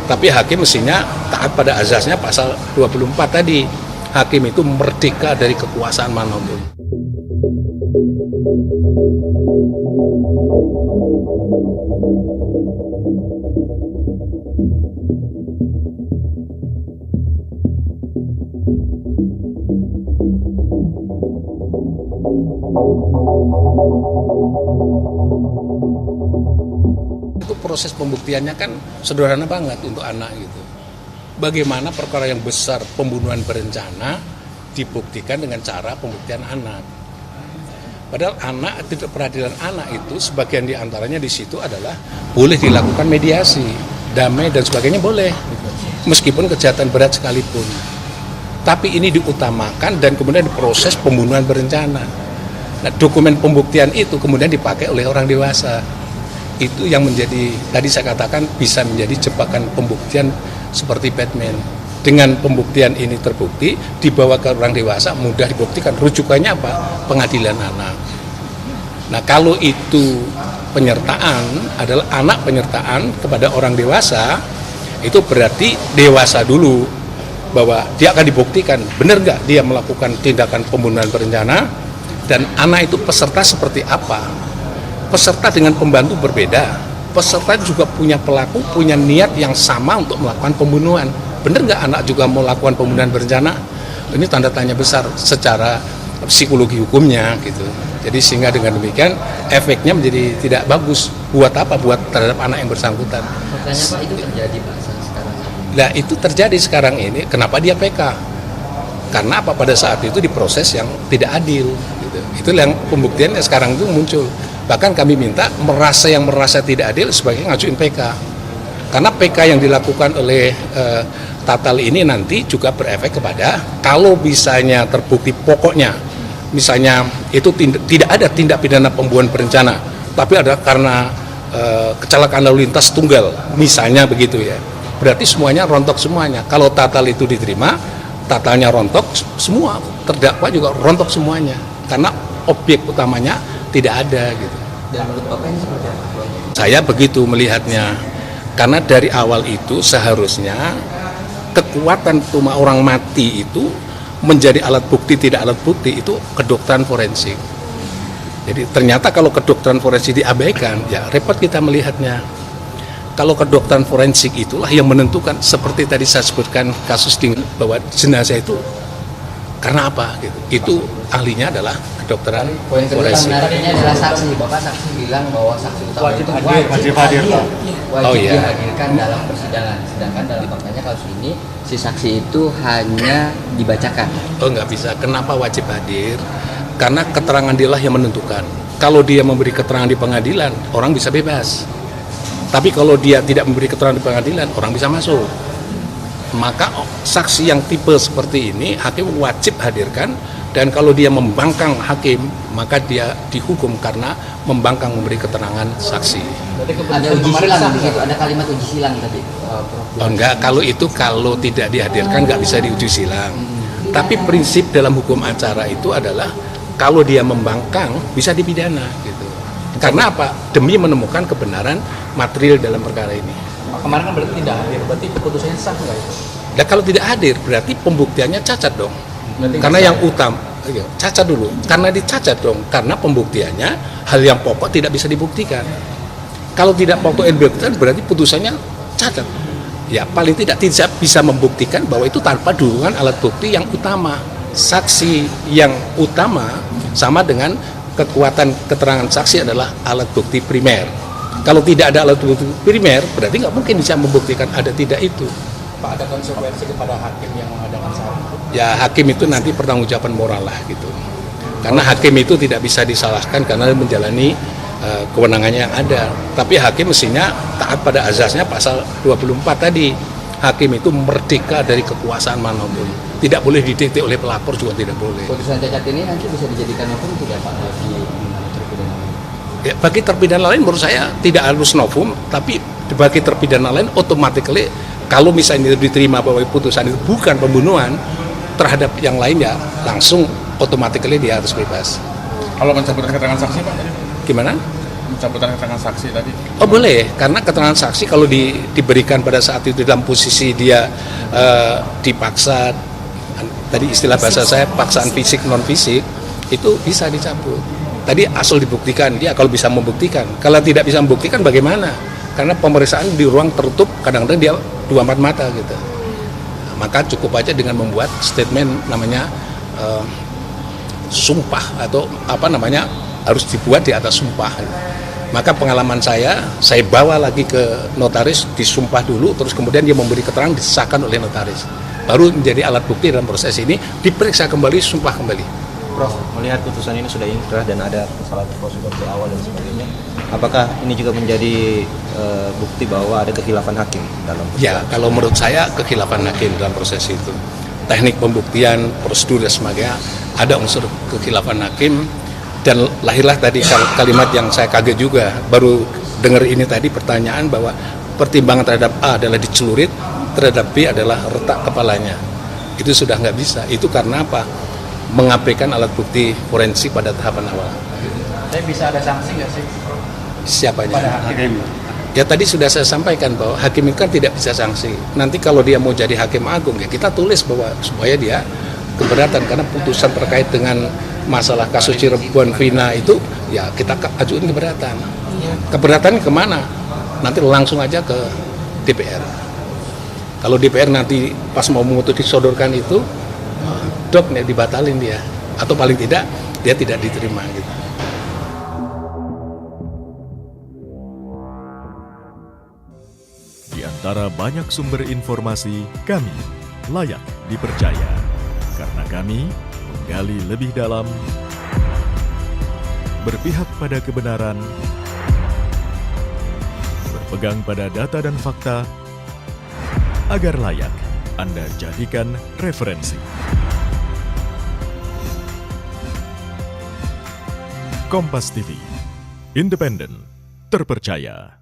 Tapi hakim mestinya taat pada azasnya pasal 24 tadi. Hakim itu merdeka dari kekuasaan manapun. Itu proses pembuktiannya kan sederhana banget untuk anak gitu. Bagaimana perkara yang besar pembunuhan berencana dibuktikan dengan cara pembuktian anak. Padahal anak, tidak peradilan anak itu sebagian diantaranya di situ adalah boleh dilakukan mediasi, damai dan sebagainya boleh, meskipun kejahatan berat sekalipun. Tapi ini diutamakan dan kemudian diproses pembunuhan berencana. Nah, dokumen pembuktian itu kemudian dipakai oleh orang dewasa. Itu yang menjadi, tadi saya katakan bisa menjadi jebakan pembuktian seperti Batman. Dengan pembuktian ini terbukti, dibawa ke orang dewasa, mudah dibuktikan. Rujukannya apa? Pengadilan anak. Nah, kalau itu penyertaan, adalah anak penyertaan kepada orang dewasa, itu berarti dewasa dulu, bahwa dia akan dibuktikan, benar nggak dia melakukan tindakan pembunuhan berencana, dan anak itu peserta seperti apa. Peserta dengan pembantu berbeda. Peserta juga punya pelaku, punya niat yang sama untuk melakukan pembunuhan. Benar nggak anak juga mau melakukan pembunuhan berencana? Ini tanda tanya besar secara psikologi hukumnya gitu. Jadi sehingga dengan demikian efeknya menjadi tidak bagus. Buat apa? Buat terhadap anak yang bersangkutan. Makanya Pak, itu terjadi Pak sekarang. Nah, itu terjadi sekarang ini. Kenapa dia PK? Karena apa? Pada saat itu diproses yang tidak adil. Gitu. Itu yang pembuktiannya sekarang itu muncul. Bahkan kami minta yang merasa tidak adil sebagai ngajuin PK. Karena PK yang dilakukan oleh Tatal ini nanti juga berefek kepada kalau misalnya terbukti pokoknya, misalnya itu tidak ada tindak pidana pembunuhan berencana, tapi ada karena kecelakaan lalu lintas tunggal, misalnya begitu ya. Berarti semuanya rontok semuanya. Kalau Tatal itu diterima, Tatalnya rontok, semua terdakwa juga rontok semuanya. Karena objek utamanya tidak ada gitu. Dan menurut Bapak ini seperti apa? Saya begitu melihatnya, karena dari awal itu seharusnya kekuatan tuma orang mati itu menjadi alat bukti tidak alat bukti itu kedokteran forensik. Jadi ternyata kalau kedokteran forensik diabaikan, ya repot kita melihatnya. Kalau kedokteran forensik itulah yang menentukan, seperti tadi saya sebutkan kasus bahwa jenazah itu karena apa gitu. Itu ahlinya adalah kedokteran forensik. Menariknya adalah saksi. Bapak saksi bilang bahwa saksi utama itu wajib hadir. Wajib dihadirkan dalam persidangan. Sedangkan dalam faktanya kasus ini si saksi itu hanya dibacakan. Oh, nggak bisa. Kenapa wajib hadir? Karena keterangan dialah yang menentukan. Kalau dia memberi keterangan di pengadilan, orang bisa bebas. Tapi kalau dia tidak memberi keterangan di pengadilan, orang bisa masuk. Maka saksi yang tipe seperti ini hakim wajib hadirkan, dan kalau dia membangkang hakim maka dia dihukum karena membangkang memberi keterangan saksi. Ada uji silang di situ, ada kalimat uji silang tadi. Oh, enggak, kalau tidak dihadirkan nggak bisa diuji silang. Tapi prinsip dalam hukum acara itu adalah kalau dia membangkang bisa dipidana gitu. Karena apa? Demi menemukan kebenaran material dalam perkara ini. Kemarin kan berarti tidak hadir, berarti keputusannya sah nggak itu? Nah, kalau tidak hadir berarti pembuktiannya cacat dong. Berarti karena yang utama cacat dulu, karena dicacat dong, karena pembuktiannya hal yang pokok tidak bisa dibuktikan. Kalau tidak pokok dibuktikan berarti putusannya cacat. Ya paling tidak bisa membuktikan bahwa itu tanpa dukungan alat bukti yang utama. Saksi yang utama sama dengan kekuatan keterangan saksi adalah alat bukti primer. Kalau tidak ada alat bukti primer, berarti nggak mungkin bisa membuktikan ada tidak itu. Pak, ada konsekuensi kepada hakim yang mengadakan salah? Ya hakim itu nanti pertanggungjawaban moral lah gitu. Karena hakim itu tidak bisa disalahkan karena menjalani kewenangannya yang ada. Tapi hakim mestinya taat pada azasnya pasal 24 tadi. Hakim itu merdeka dari kekuasaan manapun. Tidak boleh didikte oleh pelapor, juga tidak boleh. Putusan cacat ini nanti bisa dijadikan hukum tidak Pak bagi terpidana? Ya, bagi terpidana lain menurut saya tidak harus novum, tapi bagi terpidana lain automatically kalau misalnya diterima bahwa putusan itu bukan pembunuhan terhadap yang lain, ya langsung automatically dia harus bebas. Kalau mencabut keterangan saksi Pak? Gimana? pencabutan keterangan saksi tadi? Oh boleh, karena keterangan saksi kalau diberikan pada saat itu dalam posisi dia dipaksa, tadi istilah bahasa saya paksaan fisik non fisik, itu bisa dicabut. Tadi asal dibuktikan, dia kalau bisa membuktikan. Kalau tidak bisa membuktikan bagaimana? Karena pemeriksaan di ruang tertutup, kadang-kadang dia 24 mata gitu. Maka cukup aja dengan membuat statement namanya sumpah atau harus dibuat di atas sumpah. Maka pengalaman saya bawa lagi ke notaris, disumpah dulu, terus kemudian dia memberi keterangan, disahkan oleh notaris. Baru menjadi alat bukti dalam proses ini, diperiksa kembali, sumpah kembali. Prof, melihat putusan ini sudah inkrah dan ada kesalahan prosedur di awal dan sebagainya, apakah ini juga menjadi bukti bahwa ada kekhilafan hakim dalam proses? Ya, kalau menurut saya kekhilafan hakim dalam proses itu. Teknik pembuktian, prosedur dan sebagainya, ada unsur kekhilafan hakim. Dan lahirlah tadi kalimat yang saya kaget juga, baru dengar ini tadi pertanyaan bahwa pertimbangan terhadap A adalah dicelurit, terhadap B adalah retak kepalanya. Itu sudah nggak bisa. Itu karena apa? Mengabaikan alat bukti forensik pada tahapan awal. Saya bisa ada sanksi nggak sih? Siapanya? Pada hakim. Ya tadi sudah saya sampaikan bahwa hakim itu kan tidak bisa sanksi. Nanti kalau dia mau jadi hakim agung ya kita tulis bahwa supaya dia keberatan karena putusan terkait dengan masalah kasus Cirebon Vina itu ya kita ajukan keberatan. Keberatan kemana? Nanti langsung aja ke DPR. Kalau DPR nanti pas mau memutus disodorkan itu, dok nih dibatalin dia, atau paling tidak dia tidak diterima gitu. Di antara banyak sumber informasi, kami layak dipercaya karena kami menggali lebih dalam, berpihak pada kebenaran, berpegang pada data dan fakta, agar layak Anda jadikan referensi. Kompas TV, independen, terpercaya.